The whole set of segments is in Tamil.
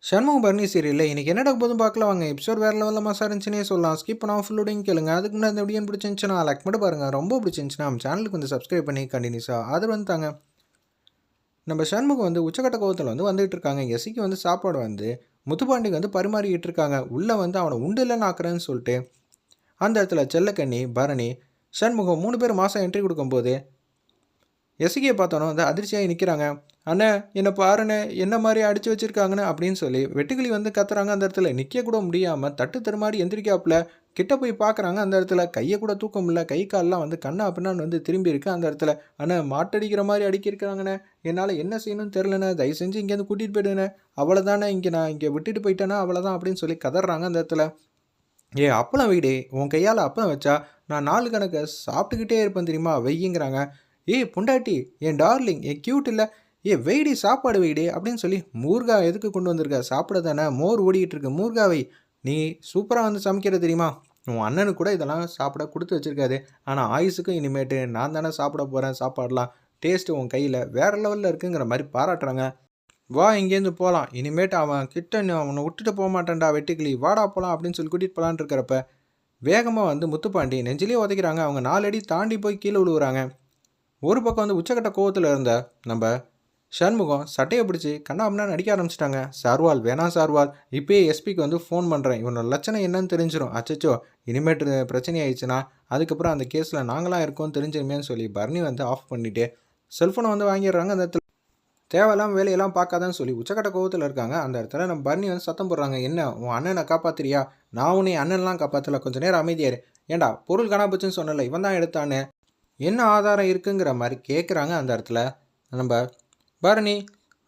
சண்முகம் பரணி சீரியல்ல இன்னைக்கு என்ன நடக்க போதும் பார்க்கலாம் வாங்க. எபிசோட் வேற லெவலில் மசா இருந்துச்சுன்னே சொல்லலாம். ஸ்கிப் பண்ணாமல் ஃபுல்லோடையும் கேளுங்க. அதுக்கு முன்னாடி இந்த வீடியோ பிடிச்சிருந்துச்சுன்னா லைக் மட்டும் பாருங்க. ரொம்ப பிடிச்சிருந்துச்சுன்னா நம்ம சேனலுக்கு வந்து சப்ஸ்கிரைப் பண்ணி கண்டினியூஸாக ஆதரவு வந்துட்டாங்க. நம்ம சண்முகம் வந்து உச்சக்கட்ட கோவத்தில் வந்துட்டு இருக்காங்க. எசிக்கு சாப்பாடு முத்துப்பாண்டிக்கு பரிமாறிக்கிட்டு இருக்காங்க. உள்ளே அவனை உண்டு இல்லைன்னு ஆக்குறேன்னு சொல்லிட்டு அந்த இடத்துல செல்லக்கண்ணி பரணி சண்முகம் 3 பேர் மாதம் என்ட்ரி கொடுக்கும்போது எசிகியை பார்த்தோன்னே அதிர்ச்சியாகி நிற்கிறாங்க. அண்ணே என்னை பாருண்ணே என்ன மாதிரி அடித்து வச்சுருக்காங்கன்னு அப்படின்னு சொல்லி வெட்டுக்கிளி கத்துறாங்க. அந்த இடத்துல நிற்க கூட முடியாமல் தட்டு தருமாறி எந்திரிக்காப்புல கிட்ட போய் பார்க்குறாங்க. அந்த இடத்துல கையை கூட தூக்க முடியல. கை கால்லாம் கண்ணா அப்படின்னா திரும்பி இருக்கு. அந்த இடத்துல அண்ணே மாட்டடிக்கிற மாதிரி அடிக்கிருக்கிறாங்கண்ணே, என்னால் என்ன செய்யணும்னு தெரிலண்ணே, தயவு செஞ்சு இங்கேருந்து கூட்டிகிட்டு போயிடுண்ணே, அவ்வளோதானே, நான் இங்கே விட்டுட்டு போயிட்டேன்னா அவ்வளோதான் அப்படின்னு சொல்லி கதறாங்க. அந்த இடத்துல அப்பளம் வீடே உன் கையால் அப்பளம் வச்சா நான் 4 கணக்கை சாப்பிட்டுக்கிட்டே இருப்பேன் தெரியுமா, வெய்யுங்கிறாங்க. பொண்டாட்டி என் டார்லிங் என் க்யூட் இல்லை, வெயிடி சாப்பாடு வெயிடி அப்படின்னு சொல்லி மூர்கா எதுக்கு கொண்டு வந்திருக்க, சாப்பிட தானே, மோர் ஓடிக்கிட்டு இருக்கு, மூர்காவை நீ சூப்பராக சமைக்கிற தெரியுமா, உன் அண்ணனுக்கு கூட இதெல்லாம் சாப்பிட கொடுத்து வச்சுருக்காது, ஆனால் ஆயுசுக்கும் இனிமேட்டு நான் தானே சாப்பிட போகிறேன், சாப்பாடலாம் டேஸ்ட்டு உன் கையில் வேறு லெவலில் இருக்குங்கிற மாதிரி பாராட்டுறாங்க. வா இங்கேருந்து போகலாம், இனிமேட்டு அவன் கிட்ட அவனை விட்டுட்டு போக மாட்டேன்டா வெட்டுக்கிளி, வாடா போகலாம் அப்படின்னு சொல்லி கூட்டிகிட்டு போகலான் இருக்கிறப்ப வேகமாக முத்துப்பாண்டி நெஞ்சிலே உதைக்கிறாங்க. அவங்க 4 அடி தாண்டி போய் கீழே விழுவுறாங்க. ஒரு பக்கம் உச்சக்கட்ட கோவத்தில் இருந்த நம்ம சண்முகம் சட்டையை பிடிச்சி கண்ணாமண்ணா நடிக்க ஆரம்பிச்சிட்டாங்க. சார்வால் வேணாம் சார்வால், இப்போயே எஸ்பிக்கு ஃபோன் பண்ணுறேன், இவனோட லட்சணம் என்னன்னு தெரிஞ்சிடும், அச்சச்சோ இனிமேட்டு பிரச்சனை ஆயிடுச்சுன்னா அதுக்கப்புறம் அந்த கேஸில் நாங்களாம் இருக்கோம் தெரிஞ்சிருமேன்னு சொல்லி பரணி ஆஃப் பண்ணிவிட்டு செல்ஃபோனை வாங்கிடுறாங்க. அந்த இடத்துல தேவையில்லாமல் வேலையெல்லாம் பார்க்காதான்னு சொல்லி உச்சக்கட்ட கோவத்தில் இருக்காங்க. அந்த இடத்துல நம்ம பரணி சத்தம் போடுறாங்க. என்ன உன் அண்ணனை காப்பாத்துறியா, நான் உன்னை அண்ணன்லாம் காப்பாற்றல, கொஞ்சம் நேரம் அமைதியாரு, ஏண்டா பொருள் காணாப்போச்சுன்னு சொன்னல, இவன் தான் எடுத்தான்னு என்ன ஆதாரம் இருக்குங்கிற மாதிரி கேட்குறாங்க. அந்த இடத்துல நம்ம பரணி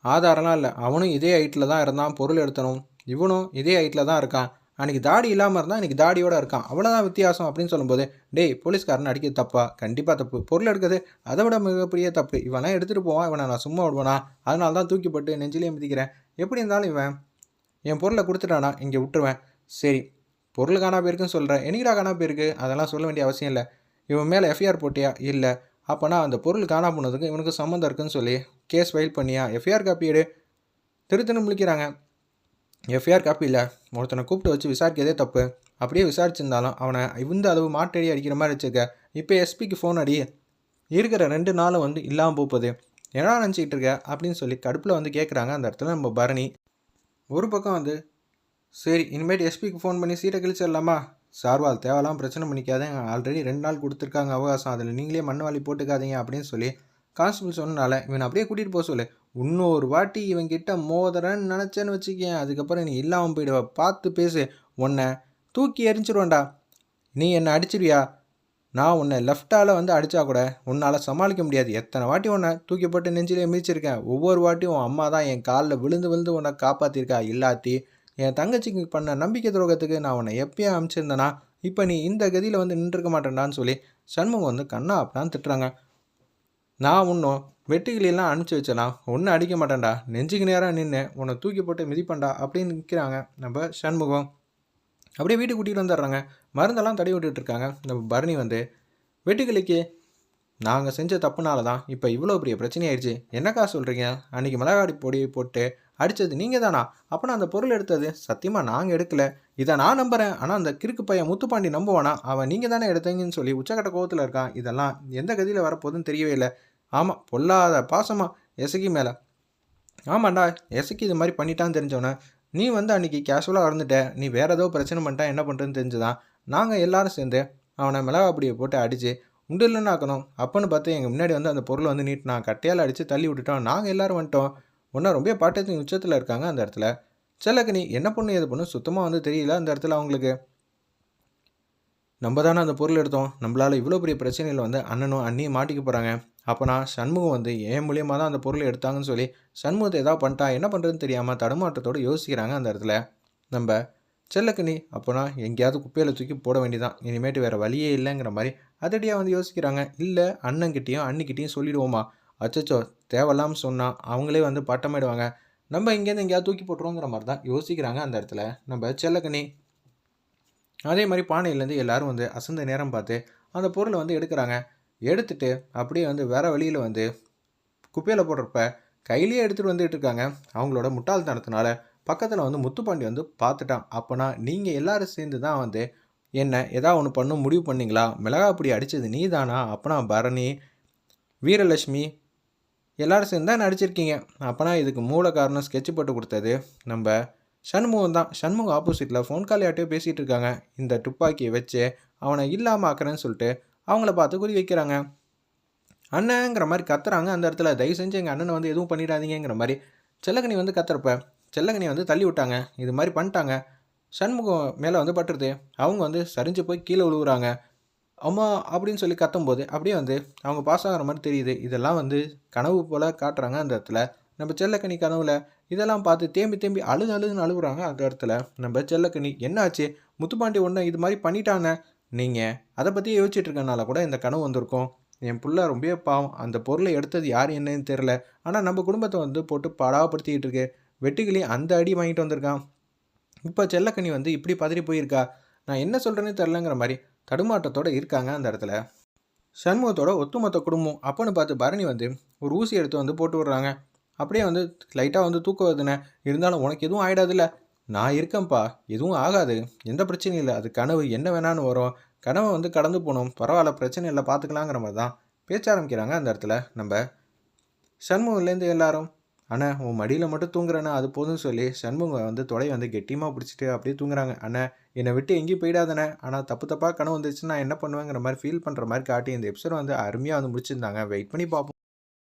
ஆதாரம்லாம் இல்லை, அவனும் இதே ஹைட்டில் தான் இருந்தான், பொருள் எடுத்தனும் இவனும் இதே ஹைட்டில் தான் இருக்கான், அன்றைக்கி தாடி இல்லாமல் இருந்தால் இன்றைக்கி தாடியோடு இருக்கான், அவ்வளோதான் வித்தியாசம் அப்படின்னு சொல்லும்போது, டேய் போலீஸ்காரன் அடிக்கிறது தப்பா, கண்டிப்பாக தப்பு, பொருள் எடுக்கிறது அதை விட மிகப்பெரிய தப்பு, இவனா எடுத்துகிட்டு போவான், இவனை நான் சும்மா விடுவேனா, அதனால தான் தூக்கிப்பட்டு நெஞ்சிலே மிதிக்கிறேன், எப்படி இருந்தாலும் இவன் என் பொருளை கொடுத்துட்டானா இங்கே விட்டுருவேன், சரி பொருள் காணா போயிருக்குன்னு சொல்கிறேன், என்னைக்கிடா காணா போயிருக்கு, அதெல்லாம் சொல்ல வேண்டிய அவசியம் இல்லை, இவன் மேலே எஃப்ஐஆர் போட்டியா, இல்லை அப்போனா அந்த பொருள் காணா போனதுக்கு இவனுக்கு சம்மந்தம் இருக்குன்னு சொல்லி கேஸ் ஃபைல் பண்ணியா, எஃப்ஐஆர் காப்பி எடு, திருத்தன்னு முழிக்கிறாங்க. எஃப்ஐஆர் காப்பி இல்லை, ஒருத்தனை கூப்பிட்டு வச்சு விசாரிக்கிறதே தப்பு, அப்படியே விசாரிச்சிருந்தாலும் அவனை அளவு மாட்டடி அடிக்கிற மாதிரி வச்சுருக்க, இப்போ எஸ்பிக்கு ஃபோன் அடி, இருக்கிற 2 நாளும் இல்லாமல் போகுது, என்ன நினச்சிக்கிட்டு இருக்க அப்படின்னு சொல்லி கடுப்பில் கேட்குறாங்க. அந்த இடத்துல நம்ம பரணி ஒரு பக்கம் சரி இனிமேட்டு எஸ்பிக்கு ஃபோன் பண்ணி சீட்டை கிழிச்சிடலாமா, சார்வால் தேவையெல்லாம் பிரச்சனை பண்ணிக்காதீங்க, ஆல்ரெடி 2 நாள் கொடுத்துருக்காங்க அவகாசம், அதில் நீங்களே மண்ணு போட்டுக்காதீங்க அப்படின்னு சொல்லி கான்ஸ்டபிள் சொன்னனால இவன் அப்படியே கூட்டிகிட்டு போக சொல்லு, இன்னொரு வாட்டி இவன்கிட்ட மோதுறேன்னு நினச்சேன்னு வச்சுக்கேன், அதுக்கப்புறம் நீ இல்லாமல் போயிடுவ, பார்த்து பேசு, உன்னை தூக்கி எரிஞ்சிருவேன்டா, நீ என்னை அடிச்சிருவியா, நான் உன்னை லெஃப்டால் அடித்தா கூட உன்னால் சமாளிக்க முடியாது, எத்தனை வாட்டி உன்னை தூக்கி போட்டு நெஞ்சிலே மிதிச்சிருக்கேன், ஒவ்வொரு வாட்டியும் உன் அம்மா தான் என் காலில் விழுந்து உன்னை காப்பாற்றிருக்கா, இல்லாட்டி என் தங்கச்சிக்கு பண்ண நம்பிக்கை துரோகத்துக்கு நான் உன்னை எப்பயே அனுப்பிச்சிருந்தேனா இப்போ நீ இந்த கதியில் நின்றுருக்க மாட்டேன்டான்னு சொல்லி சண்முகம் கண்ணா அப்படின்னு திட்டுறாங்க. நான் இன்னும் வெட்டுக்கிளியெல்லாம் அனுப்பிச்சி வச்சலாம், ஒன்றும் அடிக்க மாட்டேன்டா, நெஞ்சுக்கு நேராக நின்று உன்னை தூக்கி போட்டு மிதிப்பண்டா அப்படின்னு நிற்கிறாங்க. நம்ம சண்முகம் அப்படியே வீட்டுக்கு கூட்டிகிட்டு வந்துடுறாங்க. மருந்தெல்லாம் தடவி விட்டுட்ருக்காங்க. நம்ம பரணி வெட்டுக்கிளிக்கு நாங்கள் செஞ்ச தப்புனால தான் இப்போ இவ்வளோ பெரிய பிரச்சனை ஆயிடுச்சு, என்னக்கா சொல்கிறீங்க, அன்றைக்கி மிளகாடி பொடி போட்டு அடித்தது நீங்கள் தானா, அப்போனா அந்த பொருள் எடுத்தது சத்தியமாக நாங்கள் எடுக்கலை, இதை நான் நம்புகிறேன், ஆனால் அந்த கிறுக்கு பையன் முத்துப்பாண்டி நம்புவானா, அவன் நீங்கள் தானே எடுத்தீங்கன்னு சொல்லி உச்சக்கட்ட கோவத்தில் இருக்கான். இதெல்லாம் எந்த கதியில் வரப்போகுதுன்னு தெரியவே இல்லை. ஆமாம் பொல்லாத பாசமாக எசக்கி மேலே, ஆமாண்டா எசக்கி இது மாதிரி பண்ணிட்டான்னு தெரிஞ்சவனே நீ அன்றைக்கி கேஷுவலாக இருந்துட்ட, நீ வேறு ஏதோ பிரச்சனை பண்ணிட்டா என்ன பண்ணுறதுன்னு தெரிஞ்சுதான் நாங்கள் எல்லோரும் சேர்ந்து அவனை மிளகாப்பொடியை போட்டு அடித்து உண்டு இல்லைன்னு ஆக்கணும், அப்போன்னு பார்த்து எங்கள் முன்னாடி அந்த பொருளை நீட்டினான், கட்டையால் அடித்து தள்ளி விட்டுட்டோம், நாங்கள் எல்லோரும் வந்துட்டோம், ஒன்றா ரொம்ப பாட்டத்தின் உச்சத்தில் இருக்காங்க. அந்த இடத்துல செல்லக்கனி என்ன பொண்ணு எது பொண்ணு சுத்தமாக தெரியல. அந்த இடத்துல அவங்களுக்கு நம்ம தானே அந்த பொருள் எடுத்தோம், நம்மளால் இவ்வளோ பெரிய பிரச்சனையில் அண்ணனும் அண்ணியும் மாட்டிக்க போகிறாங்க, அப்போனா சண்முகம் என் மூலியமாக தான் அந்த பொருளை எடுத்தாங்கன்னு சொல்லி சண்முகத்தை ஏதாவது பண்ணிட்டா என்ன பண்ணுறதுன்னு தெரியாமல் தடுமாற்றத்தோடு யோசிக்கிறாங்க. அந்த இடத்துல நம்ம செல்லக்கனி அப்போனா எங்கேயாவது குப்பையில் தூக்கி போட வேண்டியதான், இனிமேட்டு வேறு வழியே இல்லைங்கிற மாதிரி அதடியாக யோசிக்கிறாங்க. இல்லை அண்ணன்கிட்டையும் அன்னிக்கிட்டையும் சொல்லிவிடுவோமா, அச்சச்சோ தேவையில்லாமல் சொன்னால் அவங்களே பட்டமிடுவாங்க, நம்ம இங்கேருந்து எங்கேயாவது தூக்கி போட்டுருவோங்கிற மாதிரி தான் யோசிக்கிறாங்க. அந்த இடத்துல நம்ம செல்லக்கனி அதே மாதிரி பானையிலேருந்து எல்லோரும் அசந்த நேரம் பார்த்து அந்த பொருளை எடுக்கிறாங்க. எடுத்துகிட்டு அப்படியே வேறு வழியில் குப்பையில் போடுறப்ப கையிலேயே எடுத்துகிட்டு வந்துட்டு இருக்காங்க. அவங்களோட முட்டாள்தனத்தினால பக்கத்தில் வந்து முத்துப்பாண்டி வந்து பார்த்துட்டான். அப்போனா நீங்கள் எல்லாரும் சேர்ந்து தான் வந்து என்ன ஏதாவது ஒன்று பண்ண முடிவு பண்ணீங்களா? மிளகா பொடி அடித்தது நீ தானா? அப்போனா பரணி, வீரலட்சுமி எல்லாரும் சேர்ந்து தான் நடிச்சிருக்கீங்க. அப்போனா இதுக்கு மூல காரணம் ஸ்கெட்ச் போட்டு கொடுத்தது நம்ம சண்முகம் தான். சண்முகம் ஆப்போசிட்டில் ஃபோன் கால் யார்ட்டையோ பேசிகிட்டு இருக்காங்க. இந்த துப்பாக்கியை வச்சு அவனை இல்லாமல் ஆக்குறேன்னு சொல்லிட்டு அவங்கள பார்த்து குறி வைக்கிறாங்க. அண்ணங்கிற மாதிரி கத்துறாங்க அந்த இடத்துல. தயவு செஞ்சு எங்கள் அண்ணனை வந்து எதுவும் பண்ணிடாதீங்கிற மாதிரி செல்லக்கனி வந்து கத்துறப்ப செல்லக்கனி வந்து தள்ளி விட்டாங்க. இது மாதிரி பண்ணிட்டாங்க. சண்முகம் மேலே வந்து பட்டுருது. அவங்க வந்து சரிஞ்சு போய் கீழே விழுகுறாங்க. அம்மா அப்படின்னு சொல்லி கத்தும்போது அப்படியே வந்து அவங்க பாஸ் ஆகிற மாதிரி தெரியுது. இதெல்லாம் வந்து கனவு போல் காட்டுறாங்க அந்த இடத்துல. நம்ம செல்லக்கனி கனவுல இதெல்லாம் பார்த்து தேம்பி தேம்பி அழுதுன்னு அழுகுறாங்க அந்த இடத்துல. நம்ம செல்லக்கனி என்னாச்சு முத்துப்பாண்டி ஒன்று இது மாதிரி பண்ணிட்டானே, நீங்கள் அதை பற்றி யோசிச்சுட்டு இருக்கனால கூட இந்த கனவு வந்திருக்கும். என் புள்ள ரொம்ப பாவம், அந்த பொருளை எடுத்தது யார் என்னன்னு தெரில, ஆனால் நம்ம குடும்பத்தை வந்து போட்டு பாடாப்படுத்திக்கிட்டு இருக்கு. வெட்டுக்கிளி அந்த அடி வாங்கிட்டு வந்திருக்கான். இப்போ செல்லக்கனி வந்து இப்படி பதறி போயிருக்கா. நான் என்ன சொல்கிறேன்னு தெரிலங்கிற மாதிரி தடுமாட்டத்தோடு இருக்காங்க அந்த இடத்துல. சண்முகத்தோட ஒட்டுமொத்த குடும்பம் அப்போன்னு பார்த்து பரணி வந்து ஒரு ஊசி எடுத்து வந்து போட்டு விடுறாங்க. அப்படியே வந்து லைட்டாக வந்து தூக்கம் வருதுண்ணே, இருந்தாலும் உனக்கு எதுவும் ஆகிடாதுல்ல, நான் இருக்கேன்ப்பா, எதுவும் ஆகாது, எந்த பிரச்சனையும் இல்லை, அது கனவு என்ன வேணான்னு வரும், கனவை வந்து கடந்து போகணும், பரவாயில்ல பிரச்சனை இல்லை பார்த்துக்கலாங்கிற மாதிரி தான் பேச்ச ஆரம்பிக்கிறாங்க அந்த இடத்துல நம்ம சண்முகம்லேருந்து எல்லாரும். அண்ணா உன் மடியில் மட்டும் தூங்குறேண்ணா அது போதும்னு சொல்லி சண்முகம் வந்து தொடையை வந்து கெட்டியமாக பிடிச்சிட்டு அப்படியே தூங்குறாங்க. அண்ணா என்னை விட்டு எங்கேயும் போயிடாதானே, ஆனால் தப்பாக கனவு வந்துருச்சுன்னா நான் என்ன பண்ணுவேங்கிற மாதிரி ஃபீல் பண்ணுற மாதிரி காட்டி இந்த எபிசோட் வந்து அருமையாக வந்து முடிச்சிருந்தாங்க. வெயிட் பண்ணி பார்ப்போம்.